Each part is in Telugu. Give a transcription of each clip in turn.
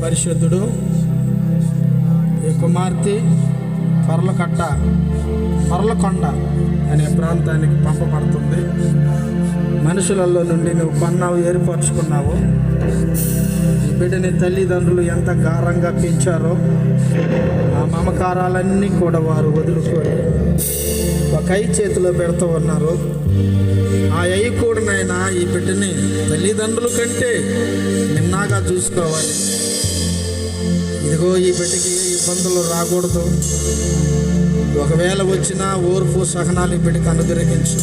పరిశుద్ధుడు. ఈ కుమార్తె పర్లకొండ అనే ప్రాంతానికి పంపబడుతుంది. మనుషులలో నుండి నువ్వు కొన్నావు, ఏర్పరచుకున్నావు. ఈ బిడ్డని తల్లిదండ్రులు ఎంత గారంగా పెంచారో ఆ మమకారాలన్నీ కూడా వారు వదులుకొని ఒక చేతిలో పెడుతూ ఉన్నారు. ఆ కూడానైనా ఈ బిడ్డని తల్లిదండ్రుల కంటే నిన్నాగా చూసుకోవాలి. ఇదిగో ఈ బిడ్డకి ఏ ఇబ్బందులు రాకూడదు. ఒకవేళ వచ్చినా ఓర్పు సహనాలు ఈ బిడ్డకి అనుగ్రహించు.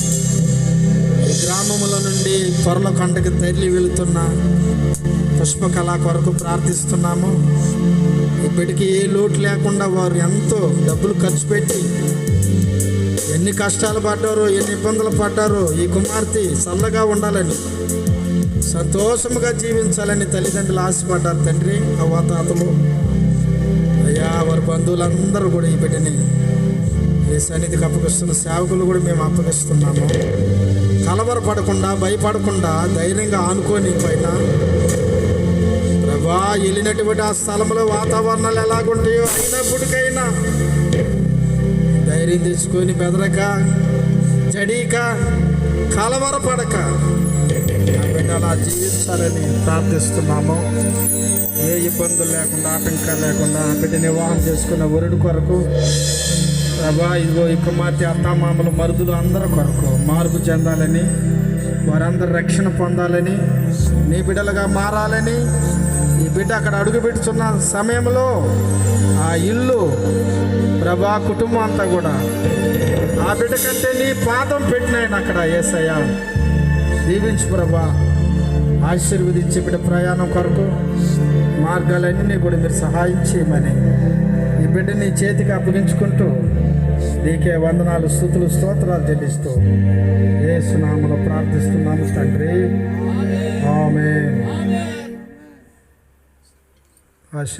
ఈ గ్రామంలో నుండి పర్లకొండకి తరలి వెళుతున్న పుష్పకళ కొరకు ప్రార్థిస్తున్నాము. ఈ బిడ్డకి ఏ లోటు లేకుండా వారు ఎంతో డబ్బులు ఖర్చు పెట్టి ఎన్ని కష్టాలు పడ్డారో, ఎన్ని ఇబ్బందులు పడ్డారో ఈ కుమార్తె చల్లగా ఉండాలని, సంతోషముగా జీవించాలని తల్లిదండ్రులు ఆశపడ్డారు. తండ్రి, అవ్వాతాతలు, అయ్యా, వారి బంధువులందరూ కూడా ఈ బిడ్డని ఈ సన్నిధికి అప్పగిస్తున్న సేవకులు కూడా మేము అప్పగిస్తున్నాము. కలవరపడకుండా, భయపడకుండా, ధైర్యంగా ఆనుకొని పైన ప్రభా వెళ్ళినటువంటి ఆ స్థలంలో వాతావరణాలు ఎలాగుంటాయో అయినప్పటికైనా ధైర్యం తెచ్చుకొని బెదరక, జడీక, కలవరపడక ఆ బిడ్డ అలా జీవించాలని ప్రార్థిస్తున్నాము. ఏ ఇబ్బందులు లేకుండా, ఆటంకాలు లేకుండా ఆ బిడ్డ వివాహం చేసుకున్న వరుడు కొరకు ప్రభా, ఇదిగో ఈ కుమార్తె అత్తామామలు, మరుదులు అందరి కొరకు మార్పు చెందాలని, వారందరూ రక్షణ పొందాలని, నీ బిడ్డలుగా మారాలని, ఈ బిడ్డ అక్కడ అడుగుపెట్టుచున్న సమయంలో ఆ ఇల్లు ప్రభా, కుటుంబం అంతా కూడా ఆ బిడ్డ కంటే నీ పాదం పెట్టినాయన అక్కడ. యేసయ్యా, దీవించు ప్రభా, ఆశీర్వదించి బిడ్డ ప్రయాణం కొరకు మార్గాలన్నీ కూడా మీరు సహాయం చేయమని ఈ బిడ్డ నీ చేతికి అప్పగించుకుంటూ నీకే వందనాలు, స్తుతులు, స్తోత్రాలు చెల్లిస్తూ యేసు నామములో ప్రార్థిస్తున్నాము తండ్రి.